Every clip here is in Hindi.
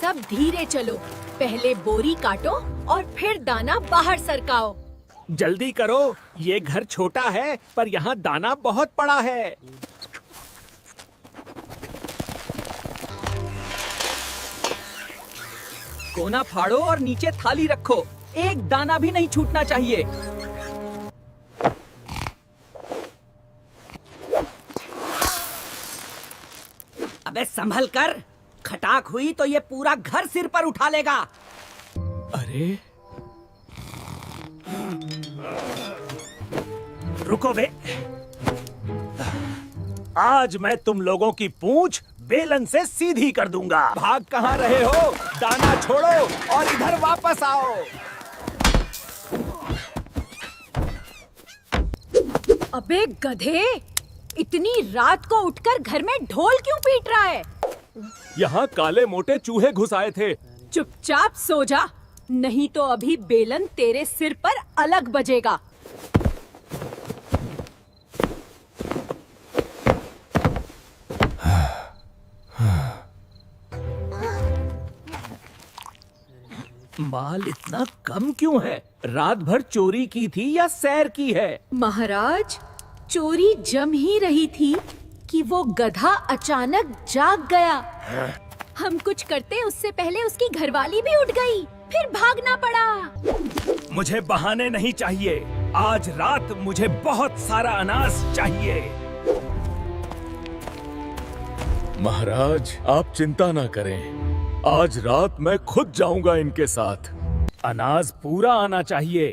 सब धीरे चलो। पहले बोरी काटो और फिर दाना बाहर सरकाओ। जल्दी करो, ये घर छोटा है पर यहाँ दाना बहुत पड़ा है। कोना फाड़ो और नीचे थाली रखो, एक दाना भी नहीं छूटना चाहिए। अबे संभल कर, खटाक हुई तो ये पूरा घर सिर पर उठा लेगा। अरे रुको बे, आज मैं तुम लोगों की पूंछ बेलन से सीधी कर दूंगा। भाग कहाँ रहे हो? दाना छोड़ो और इधर वापस आओ। अबे गधे, इतनी रात को उठकर घर में ढोल क्यों पीट रहा है? यहाँ काले मोटे चूहे घुस आए थे। चुपचाप सो जा, नहीं तो अभी बेलन तेरे सिर पर अलग बजेगा। माल इतना कम क्यों है? रात भर चोरी की थी या सैर की है? महाराज, चोरी जम ही रही थी कि वो गधा अचानक जाग गया। हम कुछ करते उससे पहले उसकी घरवाली भी उठ गई, फिर भागना पड़ा। मुझे बहाने नहीं चाहिए। आज रात मुझे बहुत सारा अनाज चाहिए। महाराज, आप चिंता ना करें, आज रात मैं खुद जाऊंगा इनके साथ। अनाज पूरा आना चाहिए।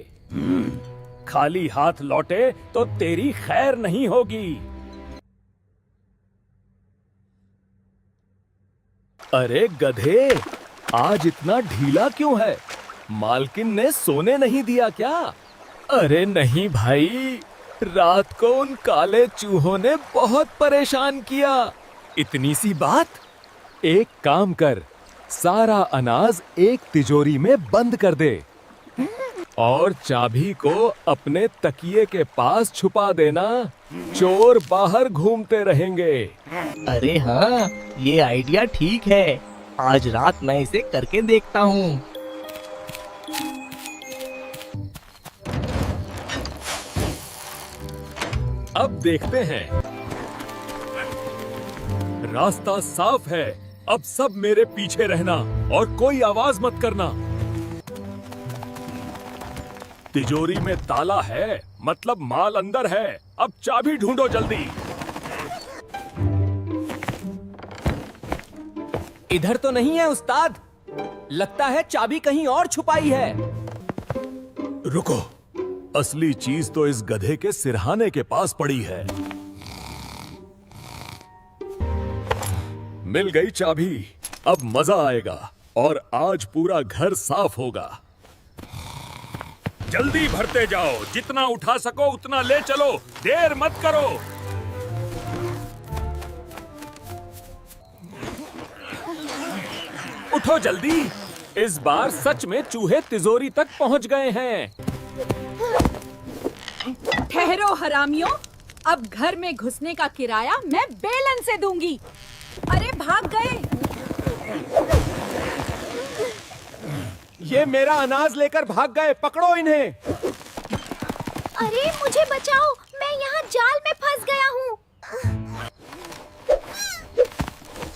खाली हाथ लौटे तो तेरी खैर नहीं होगी। अरे गधे, आज इतना ढीला क्यों है? मालकिन ने सोने नहीं दिया क्या? अरे नहीं भाई, रात को उन काले चूहों ने बहुत परेशान किया। इतनी सी बात, एक काम कर, सारा अनाज एक तिजोरी में बंद कर दे और चाबी को अपने तकिए के पास छुपा देना। चोर बाहर घूमते रहेंगे। अरे हाँ, ये आइडिया ठीक है। आज रात मैं इसे करके देखता हूँ। अब देखते हैं। रास्ता साफ है, अब सब मेरे पीछे रहना और कोई आवाज मत करना। तिजोरी में ताला है, मतलब माल अंदर है। अब चाबी ढूंढो जल्दी। इधर तो नहीं है उस्ताद, लगता है चाबी कहीं और छुपाई है। रुको, असली चीज तो इस गधे के सिरहाने के पास पड़ी है। मिल गई चाबी, अब मजा आएगा और आज पूरा घर साफ होगा। जल्दी भरते जाओ, जितना उठा सको उतना ले चलो, देर मत करो। उठो जल्दी, इस बार सच में चूहे तिजोरी तक पहुंच गए हैं। ठहरो हरामियों, अब घर में घुसने का किराया मैं बेलन से दूंगी। अरे भाग गए। ये मेरा अनाज लेकर भाग गए, पकड़ो इन्हें। अरे मुझे बचाओ, मैं यहाँ जाल में फंस गया हूँ।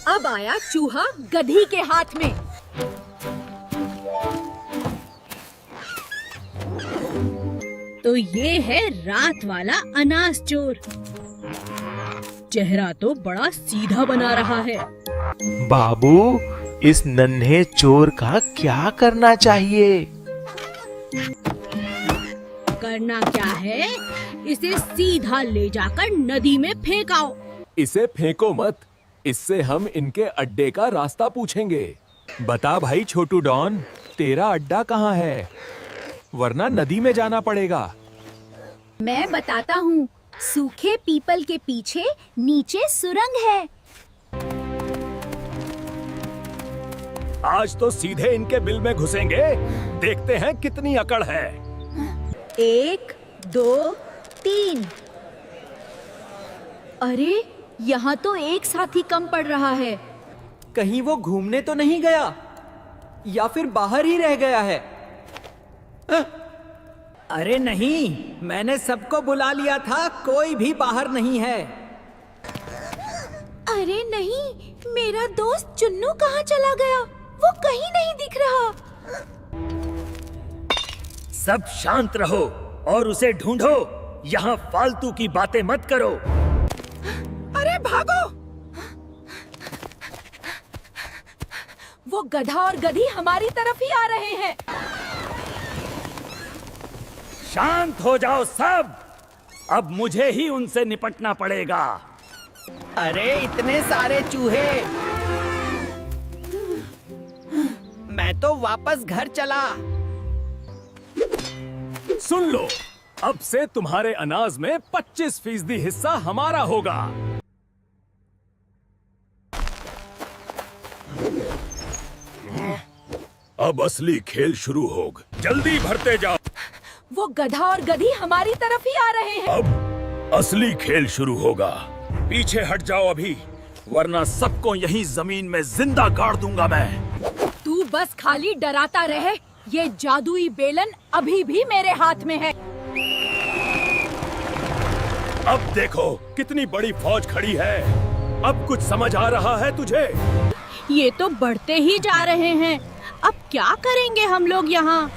अब आया चूहा गधी के हाथ में। तो ये है रात वाला अनाज चोर। चेहरा तो बड़ा सीधा बना रहा है। बाबू, इस नन्हे चोर का क्या करना चाहिए? करना क्या है, इसे सीधा ले जाकर नदी में फेंकाओ। इसे फेंको मत, इससे हम इनके अड्डे का रास्ता पूछेंगे। बता भाई छोटू डॉन, तेरा अड्डा कहाँ है? वरना नदी में जाना पड़ेगा। मैं बताता हूँ, सूखे पीपल के पीछे नीचे सुरंग है। आज तो सीधे इनके बिल में घुसेंगे, देखते हैं कितनी अकड़ है। 1, 2, 3। अरे यहाँ तो एक साथी कम पड़ रहा है। कहीं वो घूमने तो नहीं गया? या फिर बाहर ही रह गया है? अरे नहीं, मैंने सबको बुला लिया था, कोई भी बाहर नहीं है। अरे नहीं, मेरा दोस्त चुन्नू कहाँ चला गया? वो कहीं नहीं दिख रहा। सब शांत रहो और उसे ढूंढो। यहाँ फालतू की बातें मत करो। अरे भागो! वो गधा और गधी हमारी तरफ ही आ रहे हैं। शांत हो जाओ सब। अब मुझे ही उनसे निपटना पड़ेगा। अरे इतने सारे चूहे! मैं तो वापस घर चला। सुन लो, अब से तुम्हारे अनाज में 25% हिस्सा हमारा होगा। अब असली खेल शुरू होगा। जल्दी भरते जाओ। वो गधा और गधी हमारी तरफ ही आ रहे हैं। अब असली खेल शुरू होगा। पीछे हट जाओ अभी, वरना सबको यहीं जमीन में जिंदा गाड़ दूंगा मैं। तू बस खाली डराता रहे। ये जादुई बेलन अभी भी मेरे हाथ में है। अब देखो कितनी बड़ी फौज खड़ी है। अब कुछ समझ आ रहा है तुझे? ये तो बढ़ते ही जा रहे हैं। अब क्या करेंगे हम लोग यहाँ?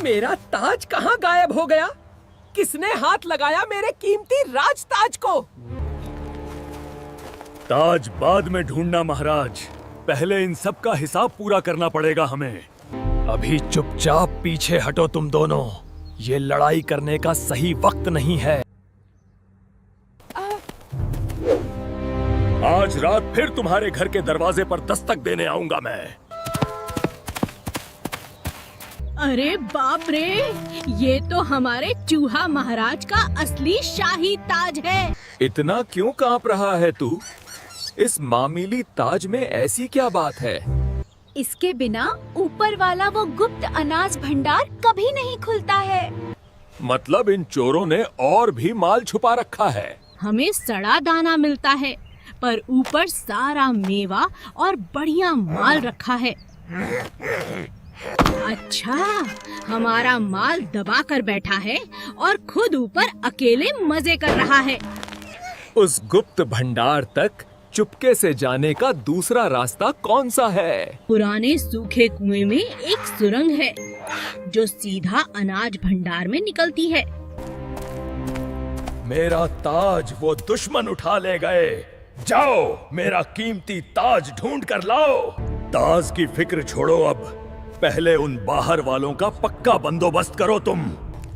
मेरा ताज कहाँ गायब हो गया? किसने हाथ लगाया मेरे कीमती राज ताज को? ताज बाद में ढूंढना महाराज, पहले इन सब का हिसाब पूरा करना पड़ेगा हमें। अभी चुपचाप पीछे हटो तुम दोनों। ये लड़ाई करने का सही वक्त नहीं है। आज रात फिर तुम्हारे घर के दरवाजे पर दस्तक देने आऊंगा मैं। अरे बाप रे, ये तो हमारे चूहा महाराज का असली शाही ताज है। इतना क्यों कांप रहा है तू? इस मामूली ताज में ऐसी क्या बात है? इसके बिना ऊपर वाला वो गुप्त अनाज भंडार कभी नहीं खुलता है। मतलब इन चोरों ने और भी माल छुपा रखा है। हमें सड़ा दाना मिलता है, पर ऊपर सारा मेवा और बढ़िया माल रखा है। अच्छा, हमारा माल दबा कर बैठा है और खुद ऊपर अकेले मजे कर रहा है। उस गुप्त भंडार तक चुपके से जाने का दूसरा रास्ता कौन सा है? पुराने सूखे कुएं में एक सुरंग है जो सीधा अनाज भंडार में निकलती है। मेरा ताज वो दुश्मन उठा ले गए। जाओ मेरा कीमती ताज ढूंढ कर लाओ। ताज की फिक्र छोड़ो, अब पहले उन बाहर वालों का पक्का बंदोबस्त करो तुम।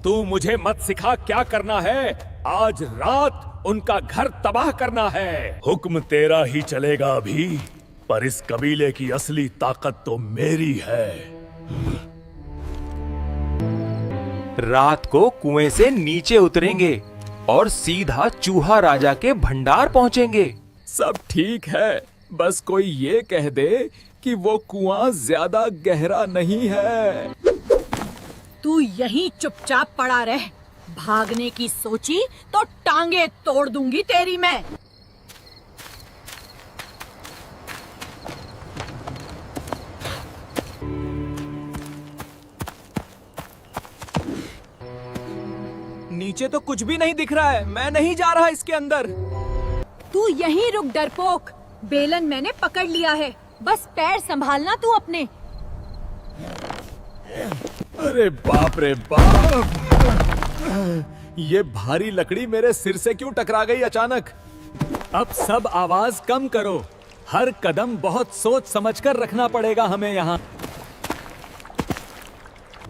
तू मुझे मत सिखा क्या करना है। आज रात उनका घर तबाह करना है। हुक्म तेरा ही चलेगा अभी, पर इस कबीले की असली ताकत तो मेरी है। रात को कुएं से नीचे उतरेंगे और सीधा चूहा राजा के भंडार पहुंचेंगे। सब ठीक है, बस कोई ये कह दे कि वो कुआं ज्यादा गहरा नहीं है। तू यहीं चुपचाप पड़ा रह। भागने की सोची तो टांगे तोड़ दूंगी तेरी मैं। नीचे तो कुछ भी नहीं दिख रहा है। मैं नहीं जा रहा इसके अंदर। तू यहीं रुक डरपोक। बेलन मैंने पकड़ लिया है, बस पैर संभालना तू अपने। अरे बाप रे बाप! ये भारी लकड़ी मेरे सिर से क्यों टकरा गई अचानक? अब सब आवाज कम करो। हर कदम बहुत सोच समझकर रखना पड़ेगा हमें यहाँ।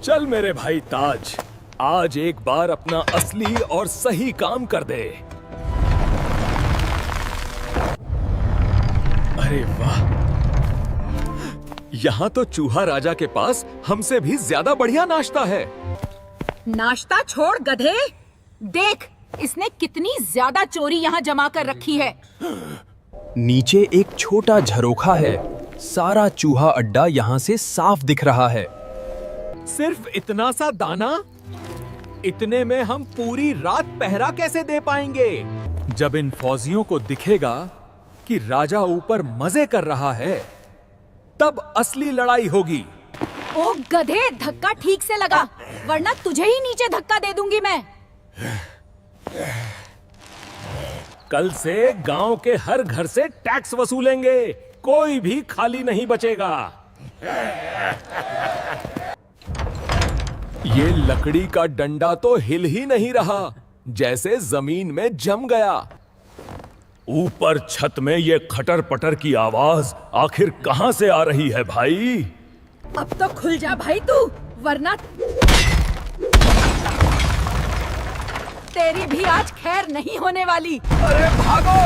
चल मेरे भाई ताज, आज एक बार अपना असली और सही काम कर दे। अरे वाह! यहाँ तो चूहा राजा के पास हमसे भी ज्यादा बढ़िया नाश्ता है। नाश्ता छोड़ गधे। देख, इसने कितनी ज्यादा चोरी यहाँ जमा कर रखी है। नीचे एक छोटा झरोखा है। सारा चूहा अड्डा यहाँ से साफ दिख रहा है। सिर्फ इतना सा दाना? इतने में हम पूरी रात पहरा कैसे दे पाएंगे? जब इन फौजियों को दिखेगा कि राजा ऊपर मजे कर रहा है, तब असली लड़ाई होगी। ओ गधे, धक्का ठीक से लगा, वरना तुझे ही नीचे धक्का दे दूंगी मैं। कल से गांव के हर घर से टैक्स वसूलेंगे, कोई भी खाली नहीं बचेगा। ये लकड़ी का डंडा तो हिल ही नहीं रहा, जैसे जमीन में जम गया। ऊपर छत में ये खटर पटर की आवाज आखिर कहां से आ रही है भाई? अब तो खुल जा भाई तू, वरना तेरी भी आज खैर नहीं होने वाली। अरे भागो!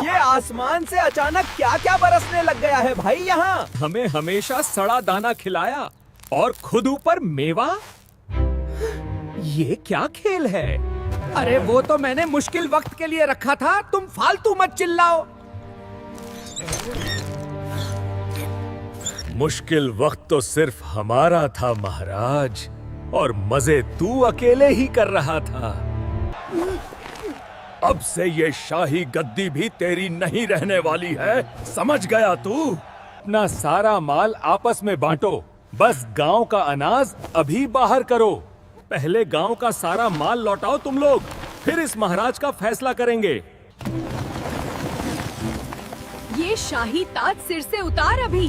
ये आसमान से अचानक क्या क्या बरसने लग गया है भाई यहाँ? हमें हमेशा सड़ा दाना खिलाया और खुद ऊपर मेवा? ये क्या खेल है? अरे वो तो मैंने मुश्किल वक्त के लिए रखा था, तुम फालतू मत चिल्लाओ। मुश्किल वक्त तो सिर्फ हमारा था महाराज, और मजे तू अकेले ही कर रहा था। अब से ये शाही गद्दी भी तेरी नहीं रहने वाली है, समझ गया तू? अपना सारा माल आपस में बांटो, बस गांव का अनाज अभी बाहर करो। पहले गांव का सारा माल लौटाओ तुम लोग, फिर इस महाराज का फैसला करेंगे। ये शाही ताज सिर से उतार अभी,